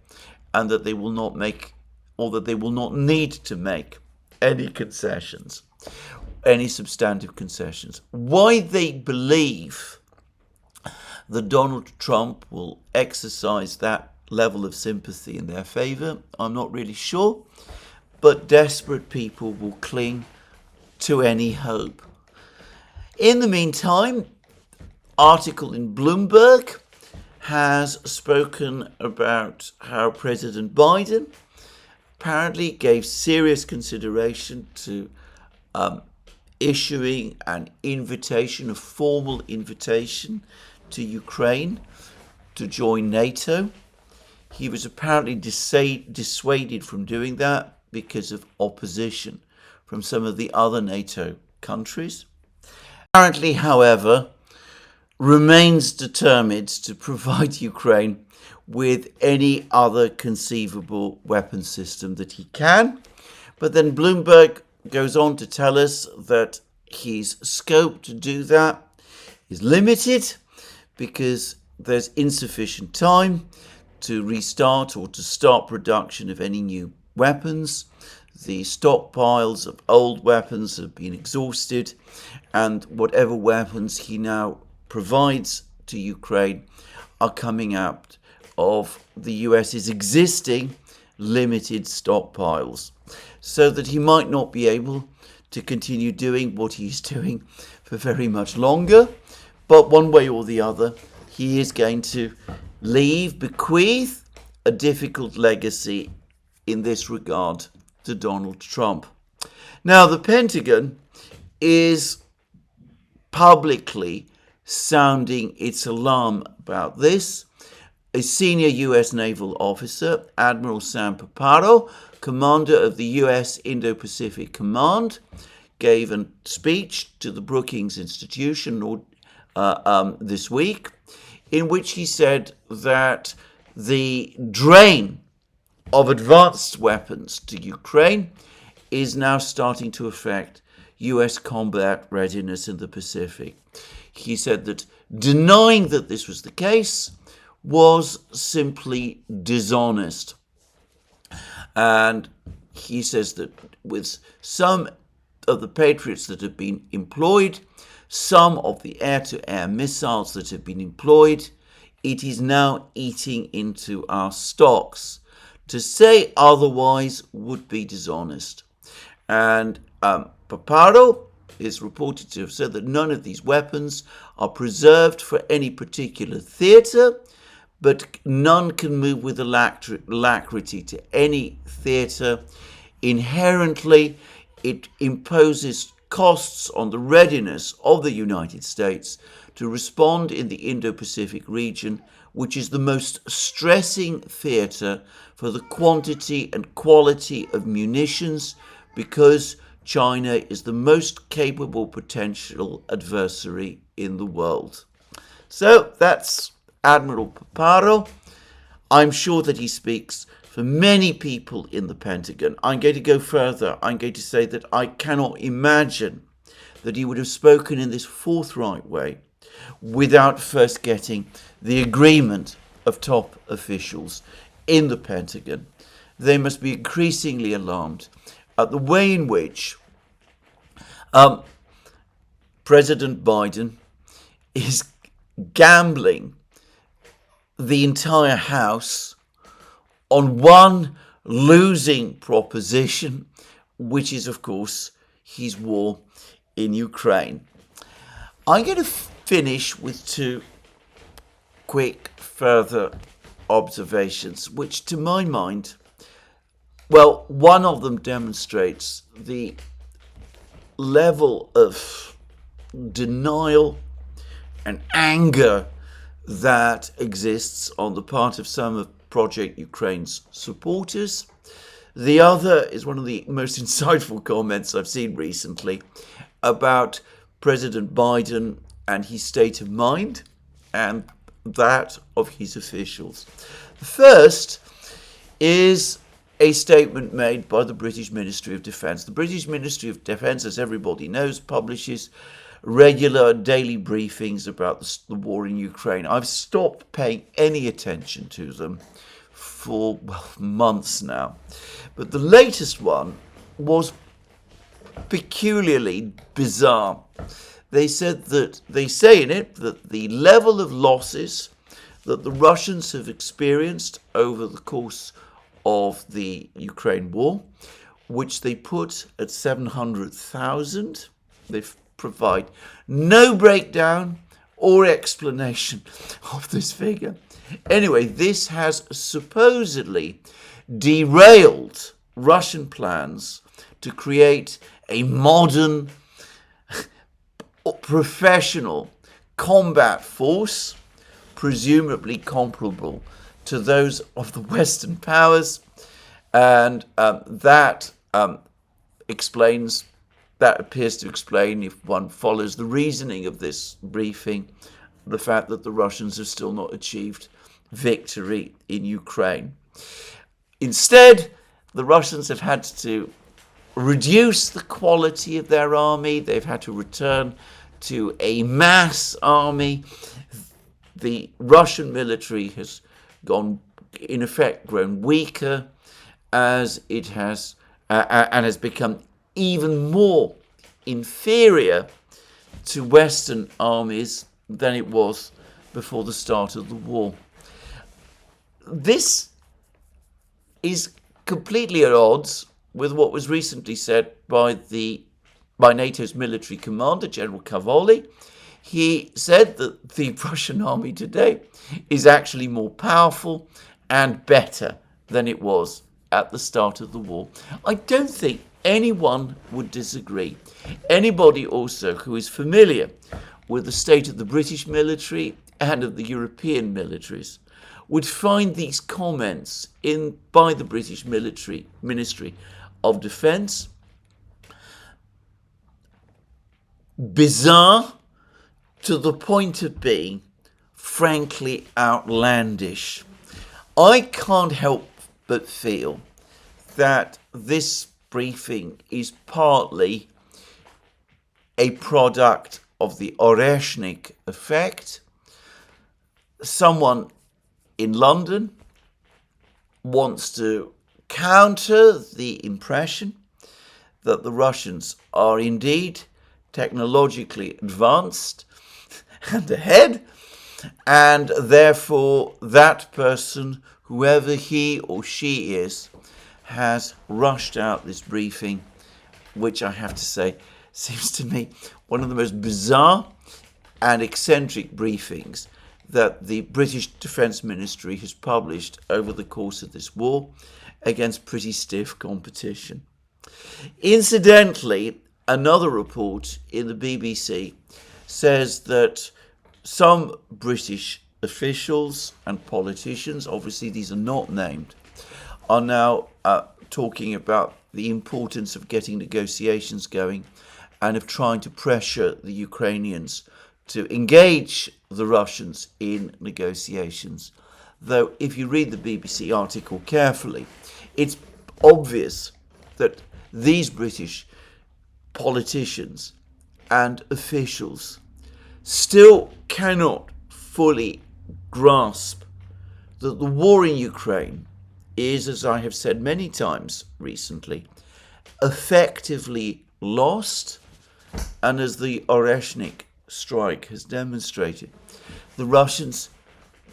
and that they will not make, or that they will not need to make any concessions, any substantive concessions. Why they believe that Donald Trump will exercise that level of sympathy in their favor, I'm not really sure, but desperate people will cling to any hope. In the meantime, article in Bloomberg has spoken about how President Biden apparently gave serious consideration to issuing an invitation, a formal invitation to Ukraine to join NATO. He was apparently dissuaded from doing that because of opposition from some of the other NATO countries. Apparently, however, remains determined to provide Ukraine with any other conceivable weapon system that he can. But then Bloomberg goes on to tell us that his scope to do that is limited because there's insufficient time to restart or to start production of any new weapons. The stockpiles of old weapons have been exhausted, and whatever weapons he now provides to Ukraine are coming out of the US's existing limited stockpiles, so that he might not be able to continue doing what he's doing for very much longer. But one way or the other, he is going to bequeath a difficult legacy in this regard to Donald Trump. Now, the Pentagon is publicly sounding its alarm about this. A senior U.S. naval officer, Admiral Sam Paparo, commander of the U.S. Indo-Pacific Command, gave a speech to the Brookings Institution this week, in which he said that the drain of advanced weapons to Ukraine is now starting to affect U.S. combat readiness in the Pacific. He said that denying that this was the case was simply dishonest. And he says that with some of the Patriots that have been employed, some of the air-to-air missiles that have been employed, it is now eating into our stocks. To say otherwise would be dishonest. And Paparo is reported to have said that none of these weapons are preserved for any particular theatre, but none can move with alacrity to any theatre. Inherently, it imposes costs on the readiness of the United States to respond in the Indo-Pacific region, which is the most stressing theatre for the quantity and quality of munitions, because China is the most capable potential adversary in the world. So that's Admiral Paparo. I'm sure that he speaks for many people in the Pentagon. I'm going to go further. I'm going to say that I cannot imagine that he would have spoken in this forthright way without first getting the agreement of top officials in the Pentagon. They must be increasingly alarmed at the way in which President Biden is gambling the entire House on one losing proposition, which is, of course, his war in Ukraine. I'm going to finish with two quick further observations, which to my mind, well, one of them demonstrates the level of denial and anger that exists on the part of some of Project Ukraine's supporters. The other is one of the most insightful comments I've seen recently about President Biden and his state of mind and that of his officials. The first is a statement made by the British Ministry of Defence. The British Ministry of Defence, as everybody knows, publishes regular daily briefings about the war in Ukraine. I've stopped paying any attention to them for months now. But the latest one was peculiarly bizarre. They say in it that the level of losses that the Russians have experienced over the course of the Ukraine war, which they put at 700,000, they provide no breakdown or explanation of this figure. Anyway, this has supposedly derailed Russian plans to create a modern, professional combat force, presumably comparable to those of the Western powers, and that appears to explain, if one follows the reasoning of this briefing, the fact that the Russians have still not achieved victory in Ukraine. Instead, the Russians have had to reduce the quality of their army. They've had to return to a mass army. The Russian military has grown weaker as it has and has become even more inferior to Western armies than it was before the start of the war. This is completely at odds with what was recently said by NATO's military commander, General Cavoli. He said that the Russian army today is actually more powerful and better than it was at the start of the war. I don't think anyone would disagree. Anybody also who is familiar with the state of the British military and of the European militaries would find these comments by the British Ministry of Defence bizarre to the point of being frankly outlandish. I can't help but feel that this briefing is partly a product of the Oreshnik effect. Someone in London wants to counter the impression that the Russians are indeed technologically advanced and ahead, and therefore that person, whoever he or she is, has rushed out this briefing, which I have to say seems to me one of the most bizarre and eccentric briefings that the British Defence Ministry has published over the course of this war against pretty stiff competition. Incidentally, another report in the BBC says that some British officials and politicians, obviously these are not named, are now talking about the importance of getting negotiations going and of trying to pressure the Ukrainians to engage the Russians in negotiations. though if you read the BBC article carefully, it's obvious that these British politicians and officials still cannot fully grasp that the war in Ukraine is, as I have said many times recently, effectively lost, and as the Oreshnik strike has demonstrated, the Russians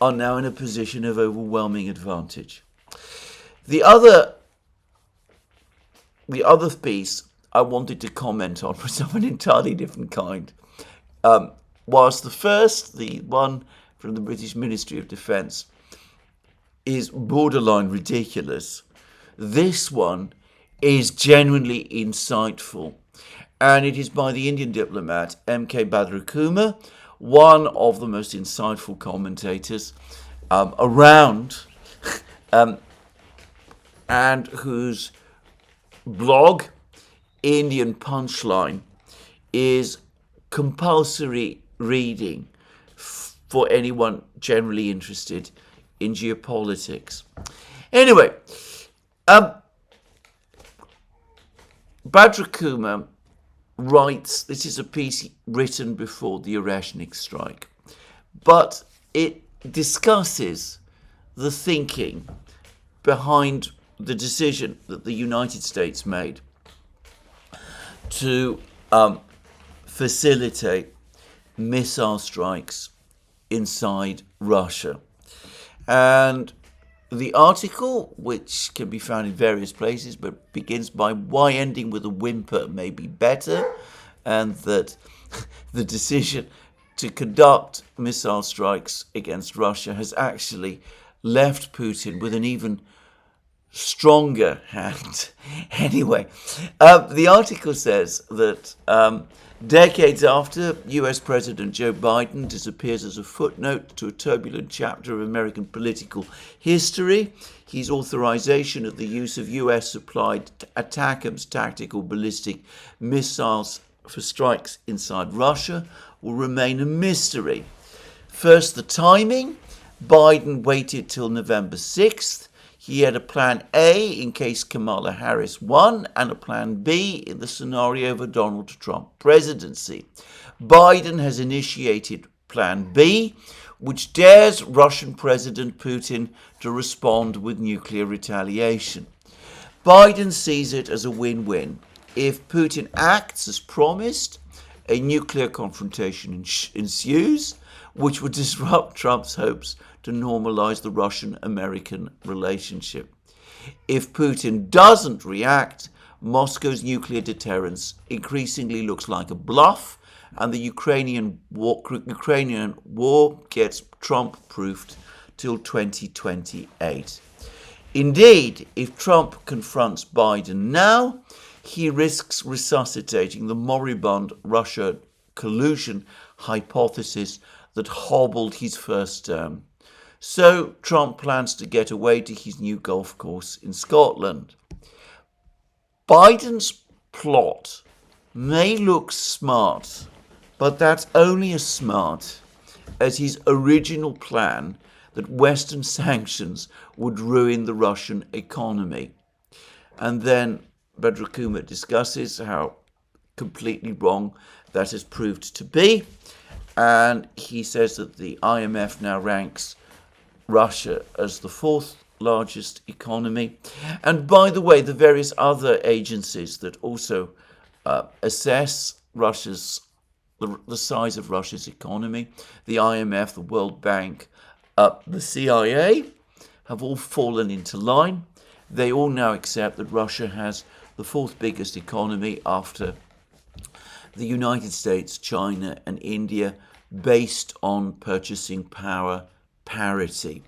are now in a position of overwhelming advantage. The other piece I wanted to comment on was of an entirely different kind. Whilst the first, the one from the British Ministry of Defence, is borderline ridiculous, this one is genuinely insightful. And it is by the Indian diplomat M.K. Bhadrakumar, one of the most insightful commentators around, and whose blog, Indian Punchline, is compulsory reading for anyone generally interested in geopolitics. Anyway, Bhadrakumar writes, this is a piece written before the Oreshnik strike, but it discusses the thinking behind the decision that the United States made to facilitate missile strikes inside Russia. And the article, which can be found in various places, but begins by why ending with a whimper may be better, and that the decision to conduct missile strikes against Russia has actually left Putin with an even stronger hand. Anyway, the article says that decades after US President Joe Biden disappears as a footnote to a turbulent chapter of American political history, his authorization of the use of US-supplied ATACMS tactical ballistic missiles for strikes inside Russia will remain a mystery. First, the timing. Biden waited till November 6th. He had a plan A in case Kamala Harris won and a plan B in the scenario of a Donald Trump presidency. Biden has initiated plan B, which dares Russian President Putin to respond with nuclear retaliation. Biden sees it as a win-win. If Putin acts as promised, a nuclear confrontation ensues, which would disrupt Trump's hopes to normalize the Russian-American relationship. If Putin doesn't react, Moscow's nuclear deterrence increasingly looks like a bluff, and the Ukrainian war gets Trump-proofed till 2028. Indeed, if Trump confronts Biden now, he risks resuscitating the moribund Russia collusion hypothesis that hobbled his first term. So Trump plans to get away to his new golf course in Scotland. Biden's plot may look smart, but that's only as smart as his original plan that Western sanctions would ruin the Russian economy. And then Bhadrakumar discusses how completely wrong that has proved to be. And he says that the IMF now ranks Russia as the fourth largest economy. And by the way, the various other agencies that also assess the size of Russia's economy, the IMF, the World Bank, the CIA, have all fallen into line. They all now accept that Russia has the fourth biggest economy after the United States, China, and India, based on purchasing power parity.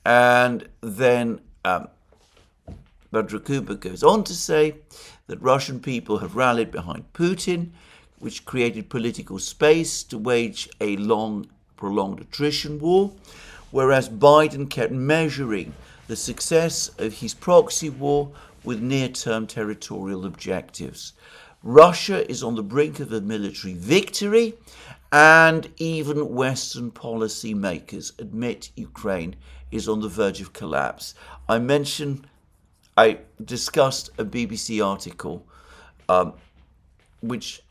And then Bhadrakumar goes on to say that Russian people have rallied behind Putin, which created political space to wage a long, prolonged attrition war, whereas Biden kept measuring the success of his proxy war with near-term territorial objectives. Russia is on the brink of a military victory, and even Western policy makers admit Ukraine is on the verge of collapse. I discussed a BBC article which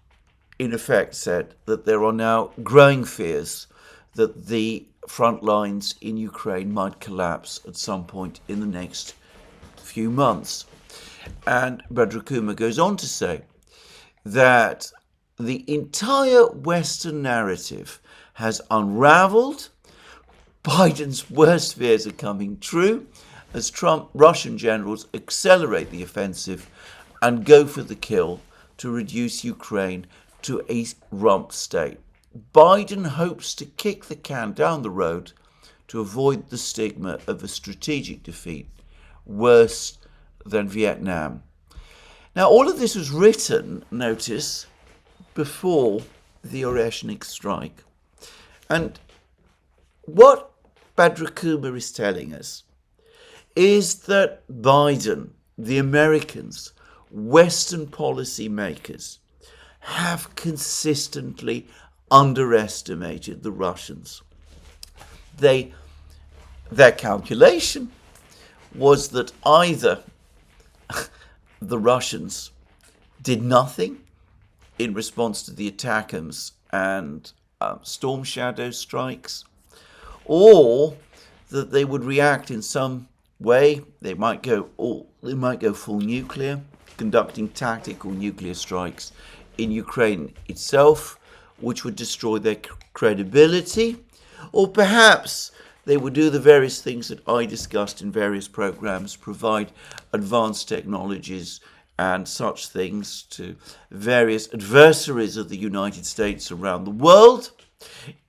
in effect said that there are now growing fears that the front lines in Ukraine might collapse at some point in the next few months. And Badrakuma goes on to say that the entire Western narrative has unraveled. Biden's worst fears are coming true as Russian generals accelerate the offensive and go for the kill to reduce Ukraine to a rump state. Biden hopes to kick the can down the road to avoid the stigma of a strategic defeat worse than Vietnam. Now, all of this was written, notice, before the Oreshnik strike. And what Badrakuma is telling us is that Biden, the Americans, Western policy makers have consistently underestimated the Russians. Their calculation was that either the Russians did nothing in response to the ATACMS and Storm Shadow strikes, or that they would react in some way. They might go full nuclear, conducting tactical nuclear strikes in Ukraine itself, which would destroy their credibility, or perhaps they would do the various things that I discussed in various programs, provide advanced technologies and such things to various adversaries of the United States around the world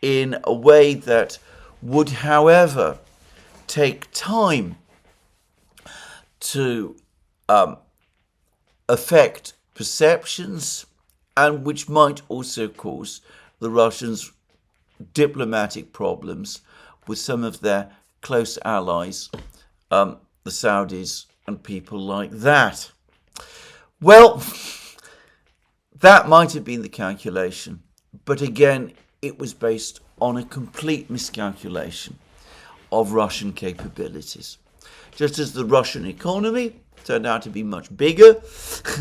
in a way that would, however, take time to affect perceptions, and which might also cause the Russians diplomatic problems with some of their close allies, the Saudis and people like that. Well, that might have been the calculation, but again, it was based on a complete miscalculation of Russian capabilities. Just as the Russian economy turned out to be much bigger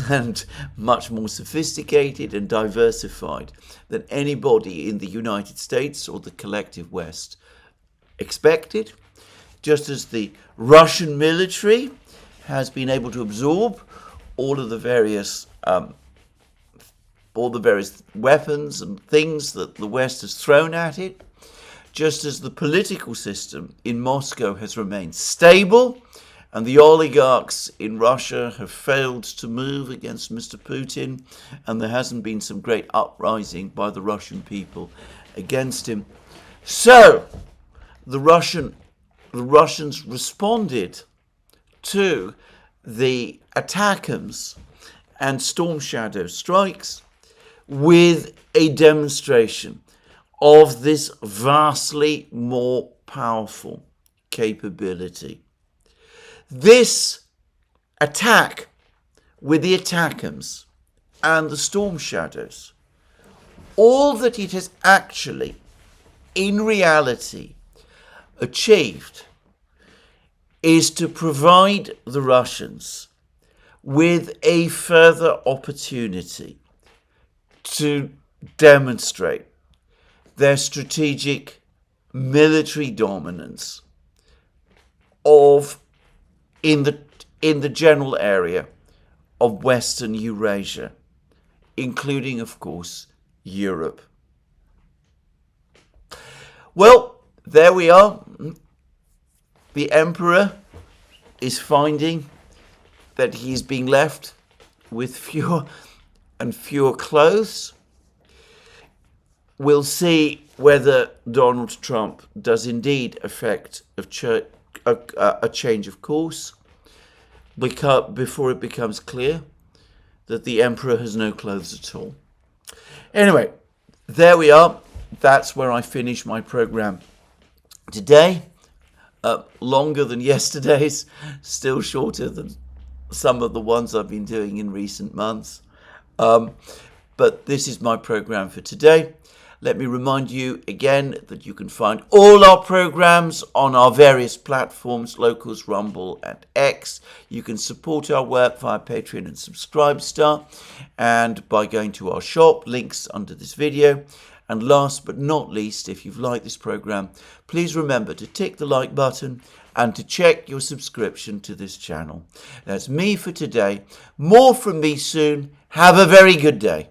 and much more sophisticated and diversified than anybody in the United States or the collective West expected, just as the Russian military has been able to absorb all the various weapons and things that the West has thrown at it, just as the political system in Moscow has remained stable and the oligarchs in Russia have failed to move against Mr. Putin, and there hasn't been some great uprising by the Russian people against him. So the Russians responded to the ATACMS and Storm Shadow strikes with a demonstration of this vastly more powerful capability. This attack with the ATACMS and the Storm Shadows, all that it has actually, in reality, achieved is to provide the Russians with a further opportunity to demonstrate their strategic military dominance in the general area of Western Eurasia, including, of course, Europe. Well, there we are. The emperor is finding that he's being left with fewer and fewer clothes. We'll see whether Donald Trump does indeed effect a change of course before it becomes clear that the emperor has no clothes at all. Anyway, there we are. That's where I finish my program today. Longer than yesterday's, still shorter than some of the ones I've been doing in recent months. But this is my program for today. Let me remind you again that you can find all our programs on our various platforms, Locals, Rumble and X. You can support our work via Patreon and Subscribestar and by going to our shop, links under this video. And last but not least, if you've liked this program, please remember to tick the like button and to check your subscription to this channel. That's me for today. More from me soon. Have a very good day.